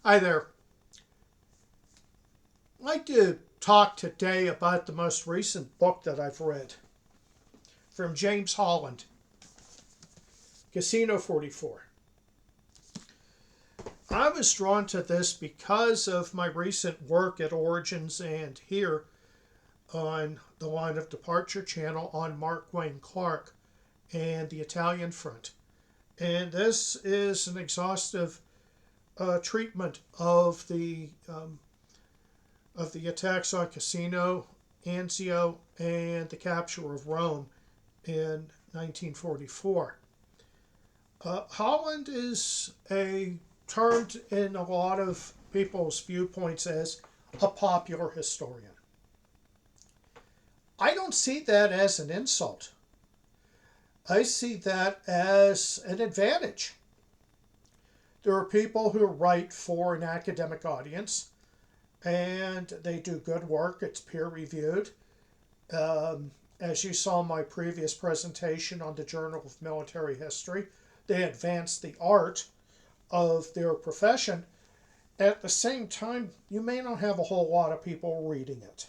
Hi there. I'd like to talk today about the most recent book that I've read from James Holland, Cassino 44. I was drawn to this because of my recent work at Origins and here on the Line of Departure channel on Mark Wayne Clark and the Italian front. And this is an exhaustive treatment of the attacks on Cassino, Anzio, and the capture of Rome in 1944. Holland is termed in a lot of people's viewpoints as a popular historian. I don't see that as an insult. I see that as an advantage. There are people who write for an academic audience and they do good work. It's peer reviewed. As you saw in my previous presentation on the Journal of Military History, they advance the art of their profession. At the same time, you may not have a whole lot of people reading it.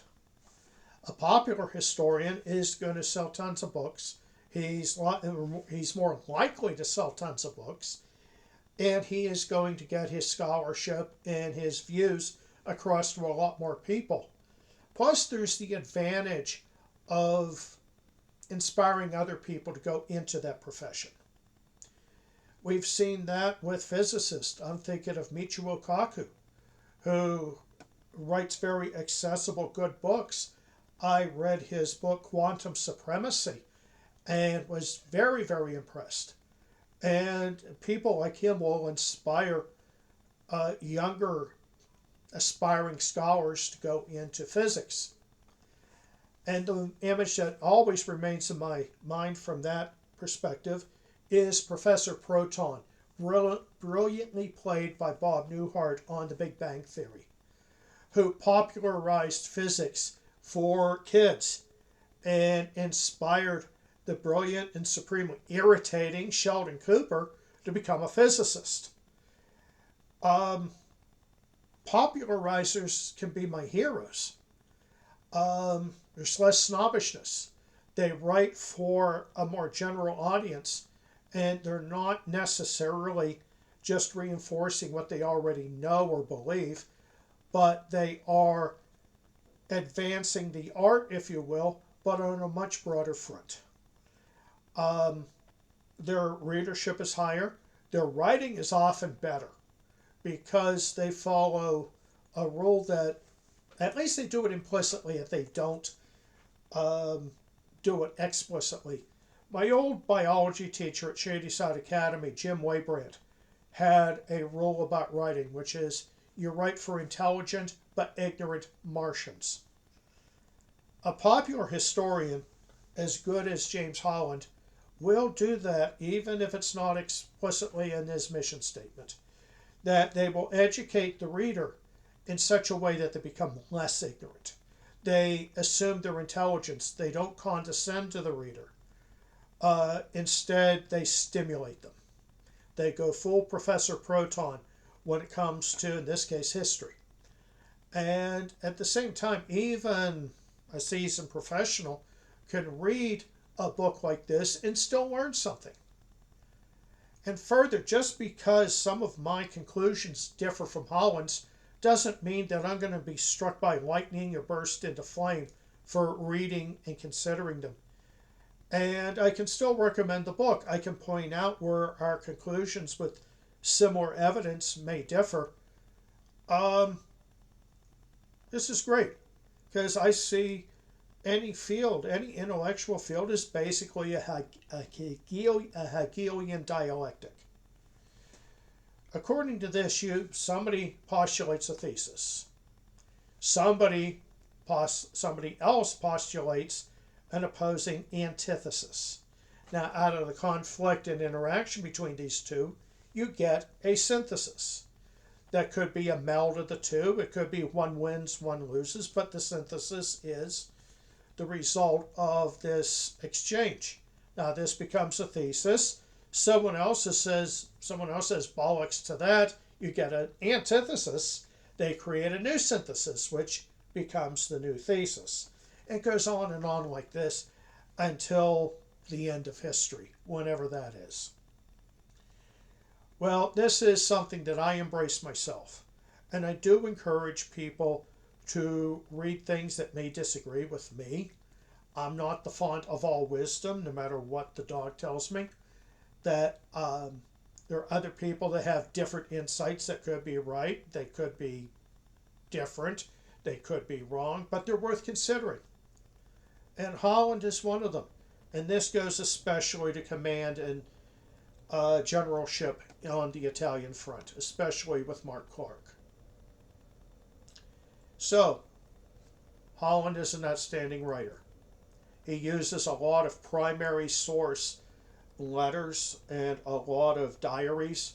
A popular historian is going to sell tons of books. He's more likely to sell tons of books, and he is going to get his scholarship and his views across to a lot more people. Plus, there's the advantage of inspiring other people to go into that profession. We've seen that with physicists. I'm thinking of Michio Kaku, who writes very accessible, good books. I read his book, Quantum Supremacy, and was very, very impressed. And people like him will inspire younger aspiring scholars to go into physics. And the image that always remains in my mind from that perspective is Professor Proton, brilliantly played by Bob Newhart on The Big Bang Theory, who popularized physics for kids and inspired the brilliant and supremely irritating Sheldon Cooper to become a physicist. Popularizers can be my heroes. There's less snobbishness. They write for a more general audience, and they're not necessarily just reinforcing what they already know or believe, but they are advancing the art, if you will, but on a much broader front. Their readership is higher. Their writing is often better because they follow a rule that, at least they do it implicitly if they don't do it explicitly. My old biology teacher at Shadyside Academy, Jim Waybrand, had a rule about writing, which is you write for intelligent but ignorant Martians. A popular historian, as good as James Holland, will do that even if it's not explicitly in his mission statement. That they will educate the reader in such a way that they become less ignorant. They assume their intelligence. They don't condescend to the reader. Instead, they stimulate them. They go full Professor Proton when it comes to, in this case, history. And at the same time, even a seasoned professional can read a book like this and still learn something. And further, just because some of my conclusions differ from Holland's doesn't mean that I'm going to be struck by lightning or burst into flame for reading and considering them. And I can still recommend the book. I can point out where our conclusions with similar evidence may differ. This is great because I see any field, any intellectual field, is basically a Hegelian dialectic. According to this, somebody postulates a thesis. Somebody else postulates an opposing antithesis. Now, out of the conflict and interaction between these two, you get a synthesis. That could be a meld of the two. It could be one wins, one loses, but the synthesis is the result of this exchange. Now, this becomes a thesis. Someone else says bollocks to that. You get an antithesis, they create a new synthesis, which becomes the new thesis. It goes on and on like this until the end of history, whenever that is. Well, this is something that I embrace myself. And I do encourage people to read things that may disagree with me. I'm not the font of all wisdom, no matter what the dog tells me. That there are other people that have different insights that could be right, they could be different, they could be wrong, but they're worth considering. And Holland is one of them. And this goes especially to command and generalship on the Italian front, especially with Mark Clark. So, Holland is an outstanding writer. He uses a lot of primary source letters and a lot of diaries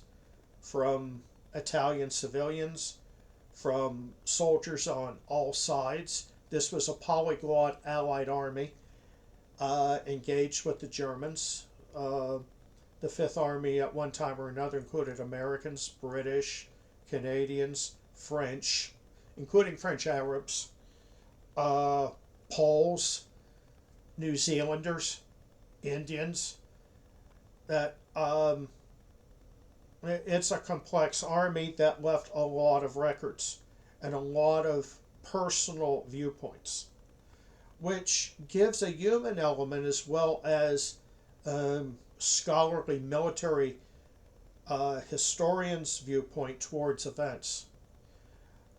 from Italian civilians, from soldiers on all sides. This was a polyglot Allied army engaged with the Germans. The Fifth Army at one time or another included Americans, British, Canadians, French, including French Arabs, Poles, New Zealanders, Indians. That it's a complex army that left a lot of records and a lot of personal viewpoints, which gives a human element as well as scholarly military historian's viewpoint towards events.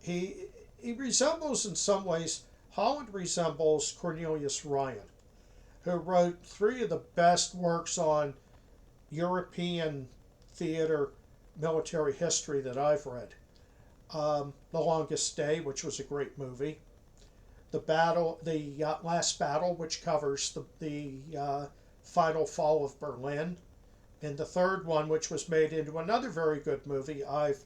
He resembles, in some ways, Holland resembles Cornelius Ryan, who wrote three of the best works on European theater military history that I've read. The Longest Day, which was a great movie. The Last Battle, which covers the final fall of Berlin. And the third one, which was made into another very good movie I've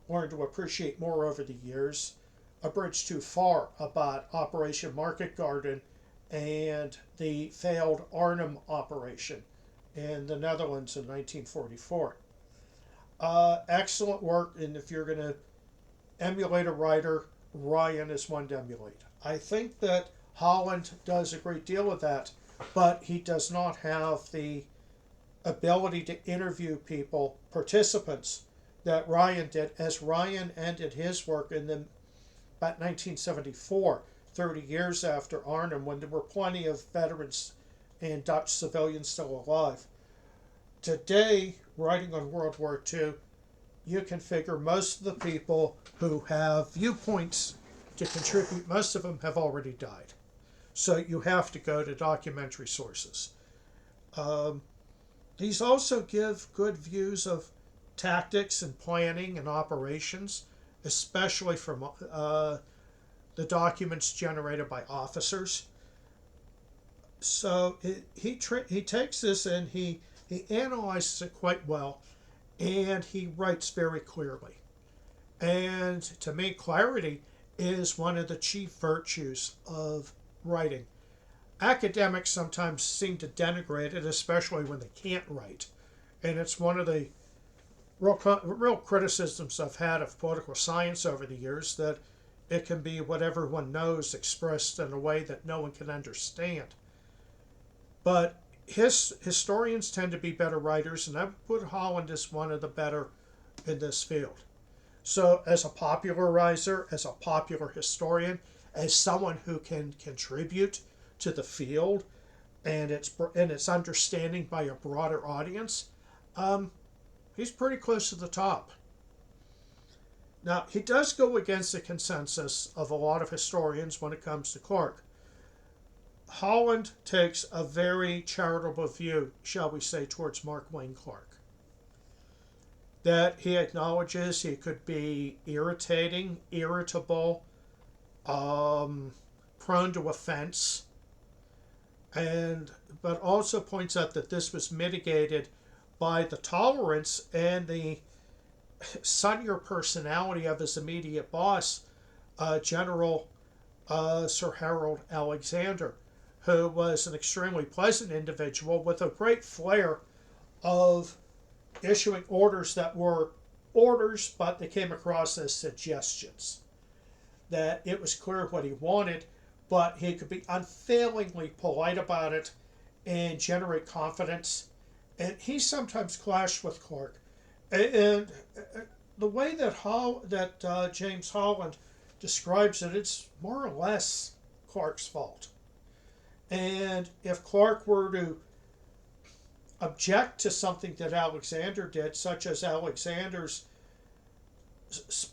learned to appreciate more over the years, A Bridge Too Far, about Operation Market Garden and the failed Arnhem operation in the Netherlands in 1944. Excellent work, and if you're going to emulate a writer, Ryan is one to emulate. I think that Holland does a great deal of that, but he does not have the ability to interview people, participants, that Ryan did, as Ryan ended his work in about 1974, 30 years after Arnhem, when there were plenty of veterans and Dutch civilians still alive. Today, writing on World War II, you can figure most of the people who have viewpoints to contribute, most of them have already died. So you have to go to documentary sources. These also give good views of tactics and planning and operations, especially from the documents generated by officers. So he takes this and he analyzes it quite well, and he writes very clearly. And to me, clarity is one of the chief virtues of writing. Academics sometimes seem to denigrate it, especially when they can't write. And it's one of the real criticisms I've had of political science over the years, that it can be what everyone knows expressed in a way that no one can understand. But historians tend to be better writers, and I would put Holland as one of the better in this field. So as a popularizer, as a popular historian, as someone who can contribute to the field and its understanding by a broader audience, he's pretty close to the top. Now, he does go against the consensus of a lot of historians when it comes to Clark. Holland takes a very charitable view, shall we say, towards Mark Wayne Clark. That he acknowledges he could be irritating, irritable, prone to offense, but also points out that this was mitigated by the tolerance and the sunnier personality of his immediate boss, General Sir Harold Alexander, who was an extremely pleasant individual with a great flair of issuing orders that were orders, but they came across as suggestions. That it was clear what he wanted, but he could be unfailingly polite about it and generate confidence. And he sometimes clashed with Clark. And the way that James Holland describes it, it's more or less Clark's fault. And if Clark were to object to something that Alexander did, such as Alexander's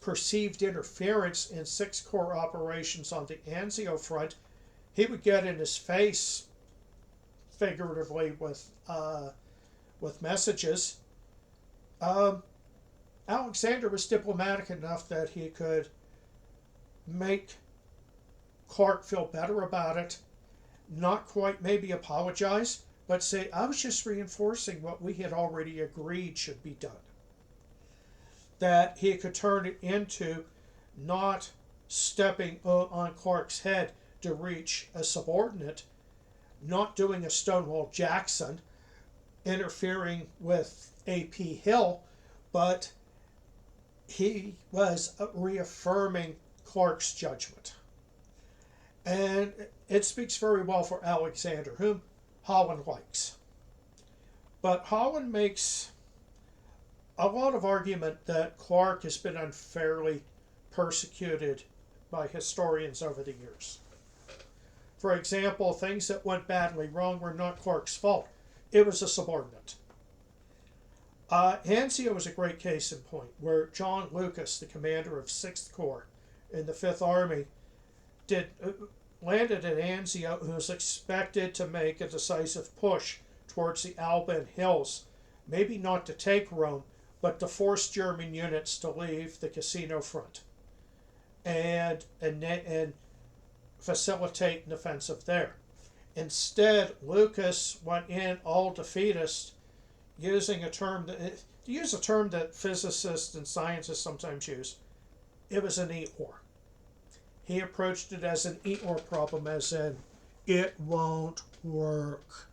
perceived interference in Sixth Corps operations on the Anzio front, he would get in his face, figuratively, with messages. Alexander was diplomatic enough that he could make Clark feel better about it, not quite maybe apologize, but say, I was just reinforcing what we had already agreed should be done. That he could turn it into not stepping on Clark's head to reach a subordinate, not doing a Stonewall Jackson, interfering with A.P. Hill, but he was reaffirming Clark's judgment. And it speaks very well for Alexander, whom Holland likes. But Holland makes a lot of argument that Clark has been unfairly persecuted by historians over the years. For example, things that went badly wrong were not Clark's fault. It was a subordinate. Anzio was a great case in point, where John Lucas, the commander of 6th Corps in the 5th Army, landed at Anzio, who was expected to make a decisive push towards the Alban Hills, maybe not to take Rome, but to force German units to leave the Cassino front and facilitate an offensive there. Instead, Lucas went in all defeatist, using a term that physicists and scientists sometimes use. It was an eat-war. He approached it as an eat-war problem, as in, it won't work.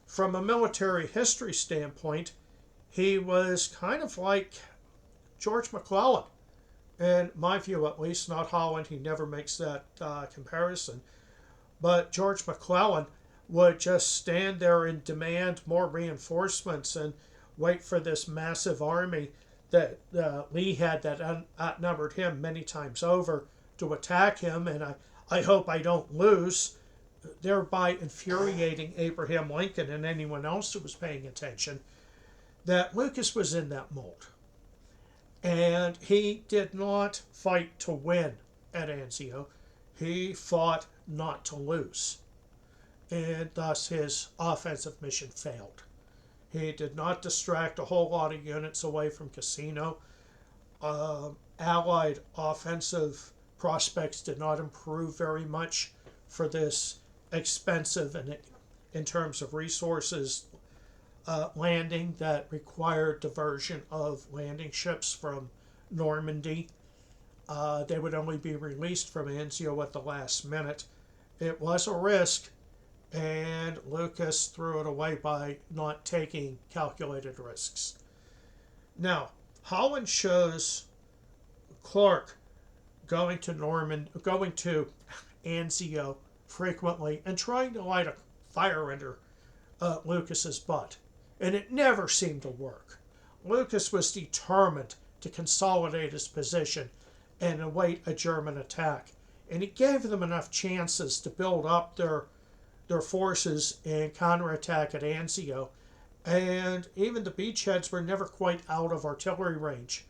From a military history standpoint, he was kind of like George McClellan, in my view at least, not Holland. He never makes that comparison. But George McClellan would just stand there and demand more reinforcements and wait for this massive army that Lee had that outnumbered him many times over to attack him, and I hope I don't lose, thereby infuriating Abraham Lincoln and anyone else who was paying attention. That Lucas was in that mold. And he did not fight to win at Anzio. He fought not to lose. And thus his offensive mission failed. He did not distract a whole lot of units away from Cassino. Allied offensive prospects did not improve very much for this expensive and, in terms of resources, landing that required diversion of landing ships from Normandy. They would only be released from Anzio at the last minute. It was a risk, and Lucas threw it away by not taking calculated risks. Now, Holland shows Clark going to Anzio frequently and trying to light a fire under Lucas's butt. And it never seemed to work. Lucas was determined to consolidate his position and await a German attack. And he gave them enough chances to build up their forces and counterattack at Anzio. And even the beachheads were never quite out of artillery range.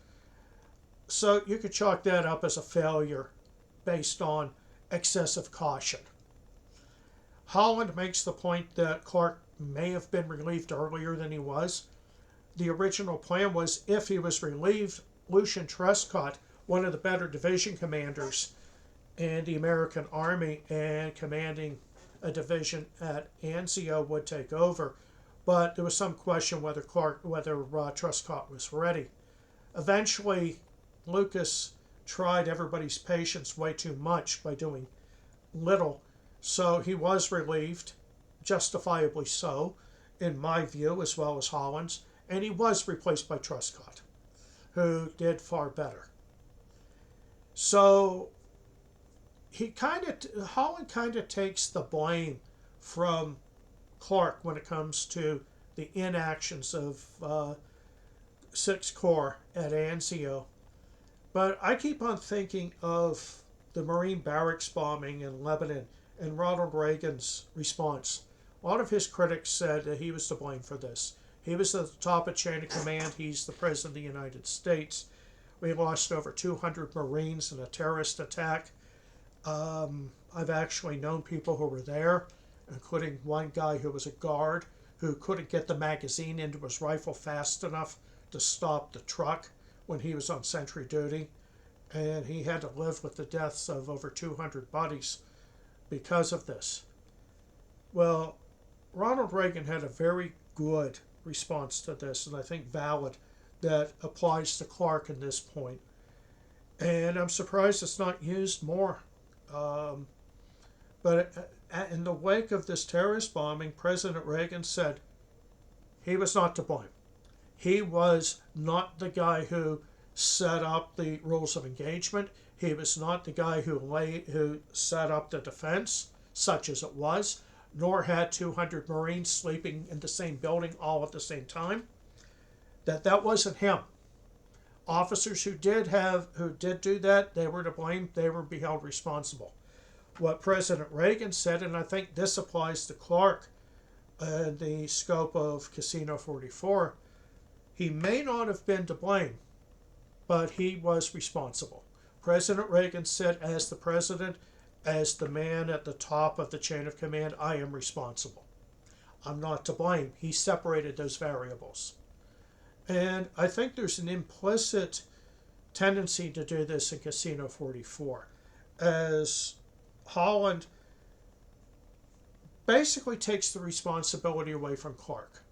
So you could chalk that up as a failure based on excessive caution. Holland makes the point that Clark may have been relieved earlier than he was. The original plan was, if he was relieved, Lucian Trescott, one of the better division commanders in the American Army and commanding a division at Anzio, would take over. But there was some question whether Trescott was ready. Eventually, Lucas tried everybody's patience way too much by doing little, so he was relieved, justifiably so, in my view, as well as Holland's, and he was replaced by Trescott. who did far better. So Holland kind of takes the blame from Clark when it comes to the inactions of Sixth Corps at Anzio. But I keep on thinking of the Marine barracks bombing in Lebanon and Ronald Reagan's response. A lot of his critics said that he was to blame for this. He was at the top of chain of command. He's the President of the United States. We lost over 200 Marines in a terrorist attack. I've actually known people who were there, including one guy who was a guard who couldn't get the magazine into his rifle fast enough to stop the truck when he was on sentry duty. And he had to live with the deaths of over 200 buddies because of this. Well, Ronald Reagan had a very good response to this, and I think valid, that applies to Clark in this point. And I'm surprised it's not used more. But in the wake of this terrorist bombing, President Reagan said he was not to blame. He was not the guy who set up the rules of engagement. He was not the guy who set up the defense, such as it was, nor had 200 Marines sleeping in the same building all at the same time. That wasn't him. Officers who did do that, they were to blame. They were to be held responsible. What President Reagan said, and I think this applies to Clark in the scope of Cassino 44, he may not have been to blame, but he was responsible. President Reagan said, as the president, as the man at the top of the chain of command, I am responsible. I'm not to blame. He separated those variables. And I think there's an implicit tendency to do this in Cassino 44, as Holland basically takes the responsibility away from Clark.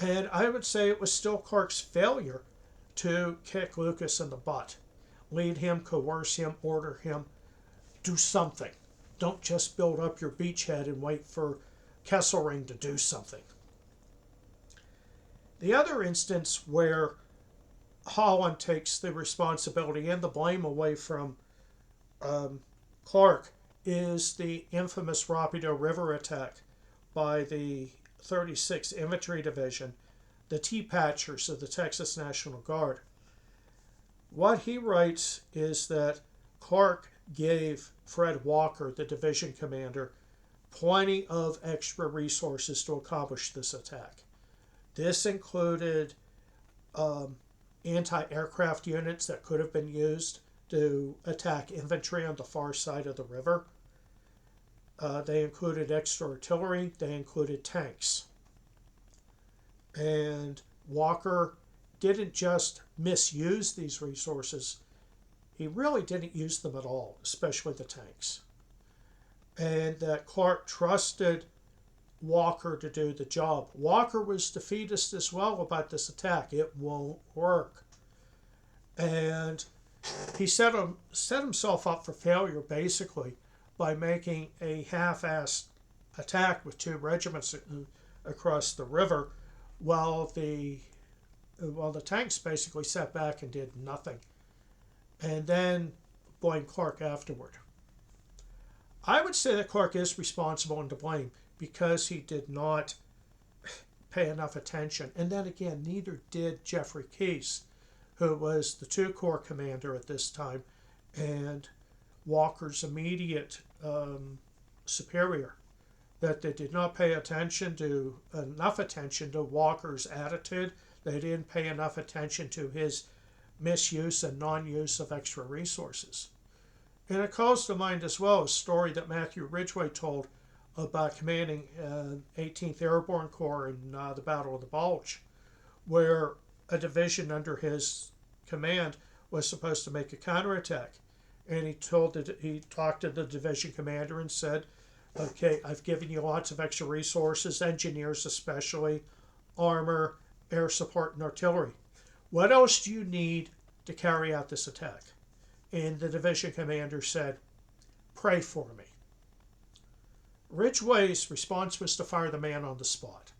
And I would say it was still Clark's failure to kick Lucas in the butt, lead him, coerce him, order him, do something. Don't just build up your beachhead and wait for Kesselring to do something. The other instance where Holland takes the responsibility and the blame away from Clark is the infamous Rapido River attack by the 36th Infantry Division, the T-Patchers of the Texas National Guard. What he writes is that Clark gave Fred Walker, the division commander, plenty of extra resources to accomplish this attack. This included anti-aircraft units that could have been used to attack infantry on the far side of the river. They included extra artillery. They included tanks. And Walker didn't just misuse these resources. He really didn't use them at all, especially the tanks. And that Clark trusted Walker to do the job. Walker was defeatist as well about this attack. It won't work. And he set himself up for failure, basically, by making a half-assed attack with 2 regiments across the river, while the tanks basically sat back and did nothing, and then blamed Clark afterward. I would say that Clark is responsible and to blame because he did not pay enough attention. And then again, neither did Jeffrey Keyes, who was the 2 Corps commander at this time and Walker's immediate superior, that they did not pay enough attention to Walker's attitude. They didn't pay enough attention to his misuse and non-use of extra resources. And it calls to mind as well a story that Matthew Ridgway told about commanding 18th Airborne Corps in the Battle of the Bulge, where a division under his command was supposed to make a counterattack. And he talked to the division commander and said, okay, I've given you lots of extra resources, engineers especially, armor, air support, and artillery. What else do you need to carry out this attack? And the division commander said, pray for me. Ridgway's response was to fire the man on the spot,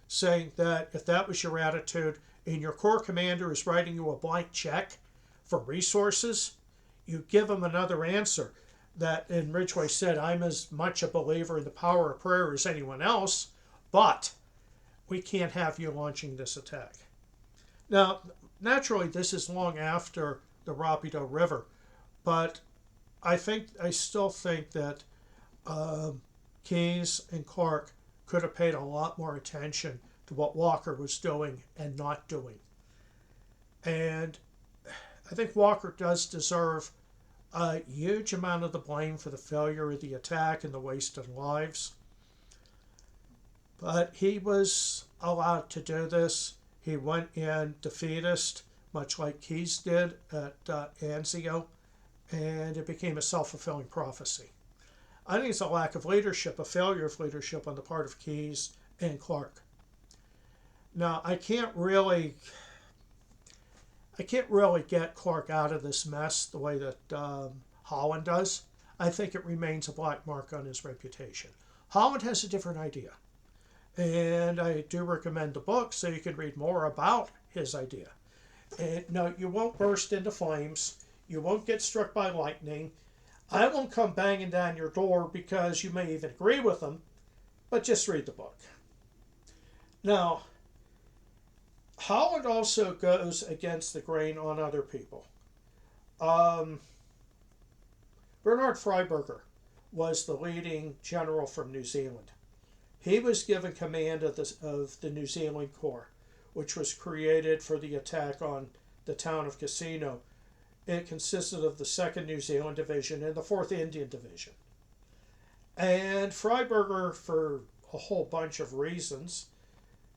saying that if that was your attitude, and your corps commander is writing you a blank check for resources, you give him another answer. That, and Ridgway said, I'm as much a believer in the power of prayer as anyone else, but we can't have you launching this attack. Now, naturally, this is long after the Rapido River, but I still think that Keyes and Clark could have paid a lot more attention to what Walker was doing and not doing. And I think Walker does deserve a huge amount of the blame for the failure of the attack and the wasted lives. But he was allowed to do this. He went in defeatist, much like Keyes did at Anzio, and it became a self-fulfilling prophecy. I think it's a lack of leadership, a failure of leadership on the part of Keyes and Clark. Now, I can't really get Clark out of this mess the way that Holland does. I think it remains a black mark on his reputation. Holland has a different idea. And I do recommend the book so you can read more about his idea. And no, you won't burst into flames. You won't get struck by lightning. I won't come banging down your door because you may even agree with them, but just read the book. Now, Holland also goes against the grain on other people. Bernard Freiberger was the leading general from New Zealand. He was given command of the New Zealand Corps, which was created for the attack on the town of Cassino. It consisted of the 2nd New Zealand Division and the 4th Indian Division. And Freiberger, for a whole bunch of reasons,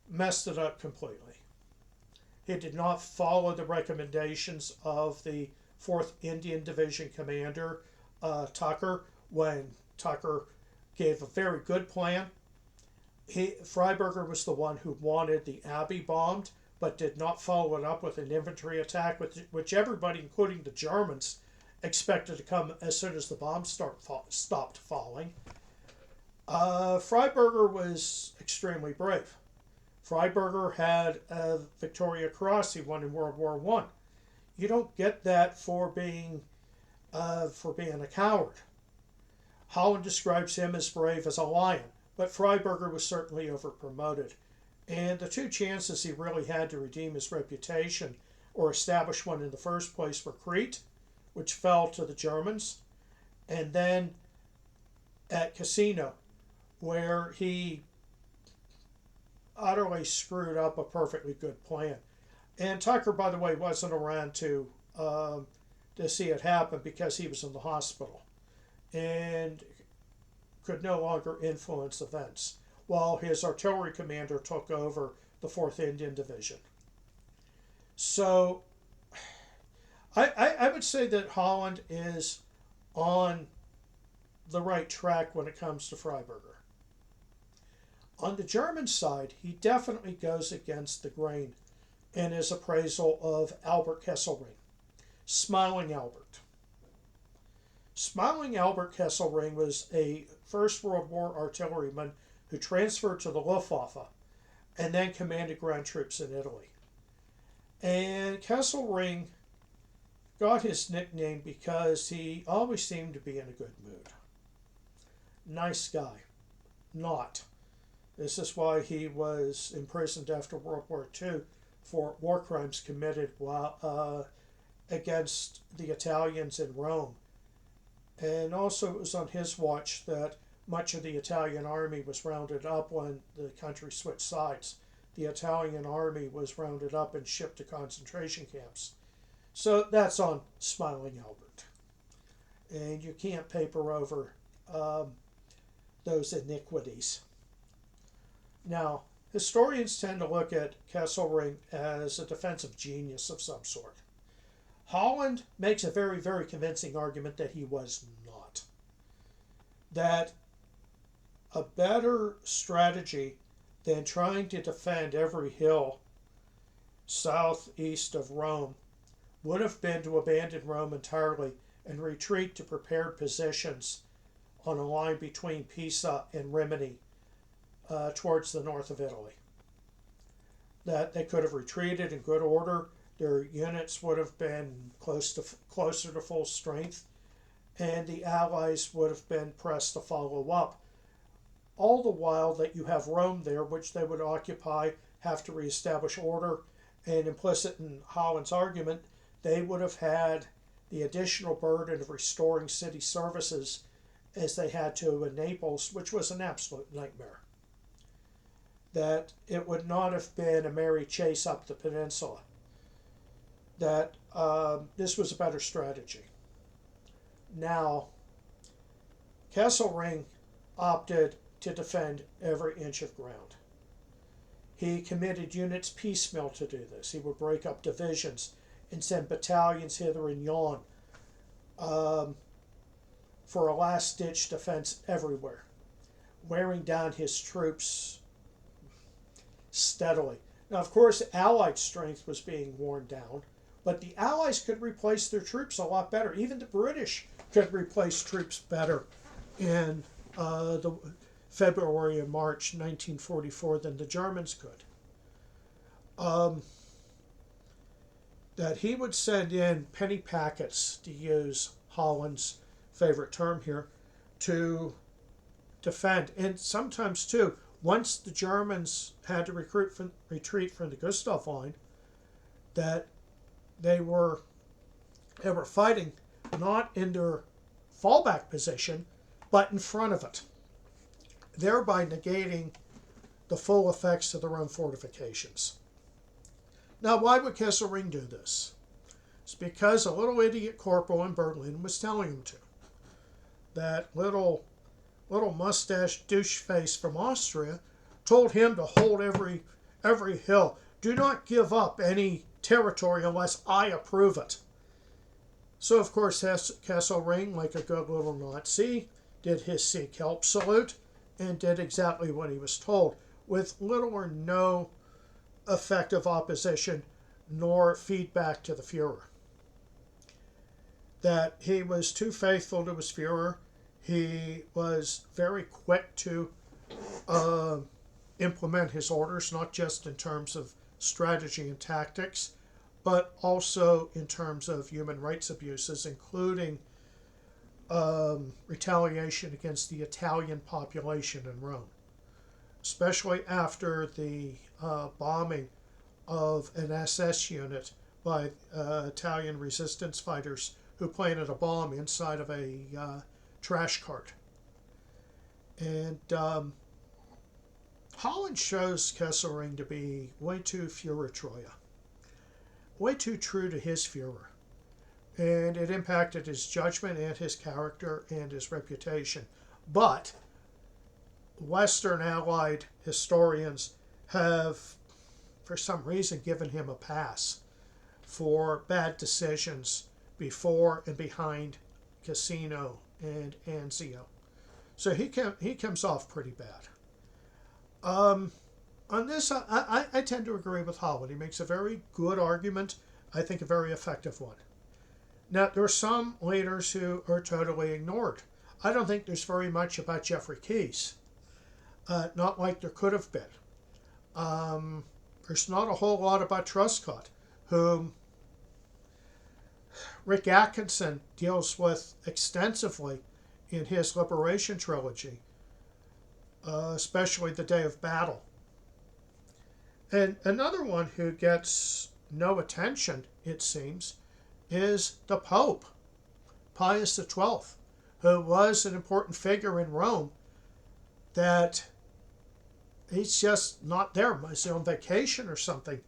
messed it up completely. He did not follow the recommendations of the 4th Indian Division commander, Tucker, when Tucker gave a very good plan. Freiberger was the one who wanted the Abbey bombed, but did not follow it up with an infantry attack, which everybody, including the Germans, expected to come as soon as the bombs stopped falling. Freiberger was extremely brave. Freiberger had a Victoria Cross he won in World War I. You don't get that for being a coward. Holland describes him as brave as a lion, but Freiberger was certainly overpromoted. And the two chances he really had to redeem his reputation or establish one in the first place were Crete, which fell to the Germans, and then at Cassino, where he utterly screwed up a perfectly good plan. And Tucker, by the way, wasn't around to see it happen because he was in the hospital and could no longer influence events, while his artillery commander took over the 4th Indian Division. So I would say that Holland is on the right track when it comes to Freiberger. On the German side, he definitely goes against the grain in his appraisal of Albert Kesselring. Smiling Albert. Smiling Albert Kesselring was a First World War artilleryman who transferred to the Luftwaffe and then commanded ground troops in Italy. And Kesselring got his nickname because he always seemed to be in a good mood. Nice guy. Not. This is why he was imprisoned after World War II for war crimes committed against the Italians in Rome. And also it was on his watch that much of the Italian army was rounded up when the country switched sides. The Italian army was rounded up and shipped to concentration camps. So that's on Smiling Albert. And you can't paper over those iniquities. Now, historians tend to look at Kesselring as a defensive genius of some sort. Holland makes a very, very convincing argument that he was not. That a better strategy than trying to defend every hill southeast of Rome would have been to abandon Rome entirely and retreat to prepared positions on a line between Pisa and Rimini towards the north of Italy. that they could have retreated in good order. Their units would have been closer to full strength, and the Allies would have been pressed to follow up. All the while that you have Rome there, which they would occupy, have to reestablish order, and implicit in Holland's argument, they would have had the additional burden of restoring city services as they had to in Naples, which was an absolute nightmare. That it would not have been a merry chase up the peninsula. That this was a better strategy. Now, Kesselring opted to defend every inch of ground. He committed units piecemeal to do this. He would break up divisions and send battalions hither and yon for a last-ditch defense everywhere, wearing down his troops steadily. Now, of course, Allied strength was being worn down, but the Allies could replace their troops a lot better. Even the British could replace troops better in the February and March 1944 than the Germans could. That he would send in penny packets, to use Holland's favorite term here, to defend. And sometimes, too, once the Germans had to retreat from the Gustav line, that they were fighting not in their fallback position, but in front of it, thereby negating the full effects of their own fortifications. Now, why would Kesselring do this? It's because a little idiot corporal in Berlin was telling him to. That little mustache douche face from Austria told him to hold every hill. Do not give up any territory unless I approve it. So, of course, Kesselring, like a good little Nazi, did his Sieg Help salute and did exactly what he was told, with little or no effective opposition nor feedback to the Fuhrer. That he was too faithful to his Fuhrer. He was very quick to implement his orders, not just in terms of strategy and tactics, but also in terms of human rights abuses, including retaliation against the Italian population in Rome, especially after the bombing of an SS unit by Italian resistance fighters who planted a bomb inside of a trash cart. And Holland shows Kesselring to be way too Führertreue, way too true to his Führer. And it impacted his judgment and his character and his reputation. But Western Allied historians have, for some reason, given him a pass for bad decisions before and behind Cassino and Anzio. So he comes off pretty bad. On this, I tend to agree with Holland. He makes a very good argument, I think a very effective one. Now, there are some leaders who are totally ignored. I don't think there's very much about Jeffrey Keyes, not like there could have been. There's not a whole lot about Truscott, whom Rick Atkinson deals with extensively in his Liberation trilogy, especially The Day of Battle. And another one who gets no attention, it seems, is the Pope, Pius XII, who was an important figure in Rome, that he's just not there. He's on vacation or something.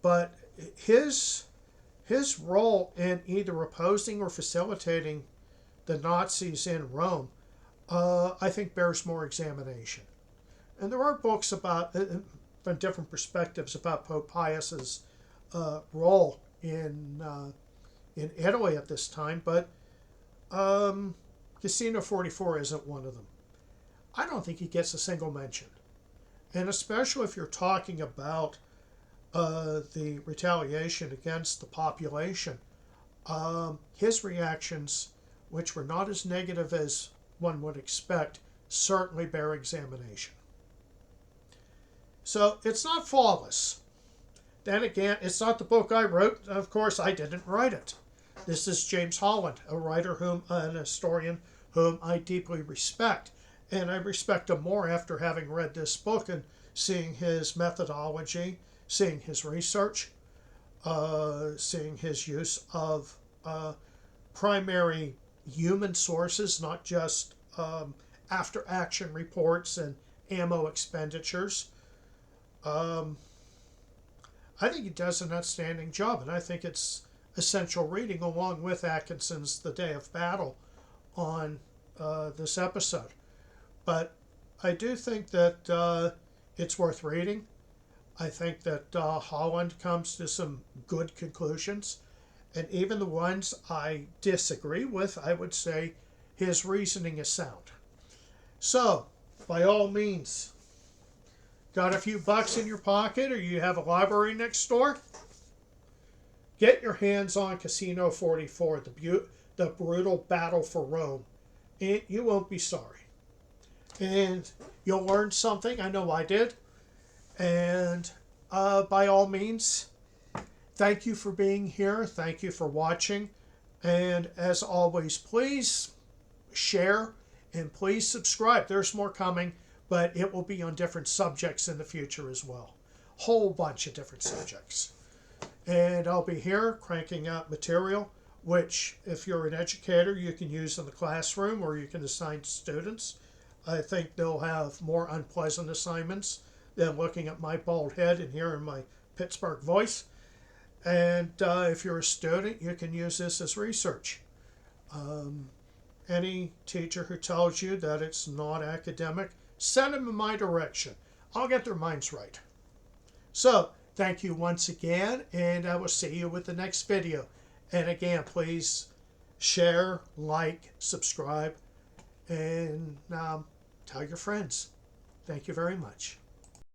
But his role in either opposing or facilitating the Nazis in Rome, I think bears more examination. And there are books about, from different perspectives, about Pope Pius's role in Italy at this time, but Cassino 44 isn't one of them. I don't think he gets a single mention. And especially if you're talking about the retaliation against the population, his reactions, which were not as negative as one would expect, certainly bear examination. So it's not flawless. Then again, it's not the book I wrote. Of course, I didn't write it. This is James Holland, a writer an historian whom I deeply respect. And I respect him more after having read this book and seeing his methodology, seeing his research, seeing his use of primary human sources, not just after action reports and ammo expenditures. I think he does an outstanding job, and I think it's essential reading along with Atkinson's The Day of Battle on this episode. But I do think that it's worth reading. I think that Holland comes to some good conclusions, and even the ones I disagree with, I would say his reasoning is sound. So, by all means, got a few bucks in your pocket, or you have a library next door? Get your hands on Cassino 44, the brutal battle for Rome. And you won't be sorry. And you'll learn something. I know I did. And by all means, thank you for being here. Thank you for watching. And as always, please share and please subscribe. There's more coming, but it will be on different subjects in the future as well. Whole bunch of different subjects. And I'll be here cranking out material, which if you're an educator, you can use in the classroom or you can assign to students. I think they'll have more unpleasant assignments than looking at my bald head and hearing my Pittsburgh voice. And if you're a student, you can use this as research. Any teacher who tells you that it's not academic, send them in my direction. I'll get their minds right. So, thank you once again, and I will see you with the next video. And again, please share, like, subscribe, and tell your friends. Thank you very much.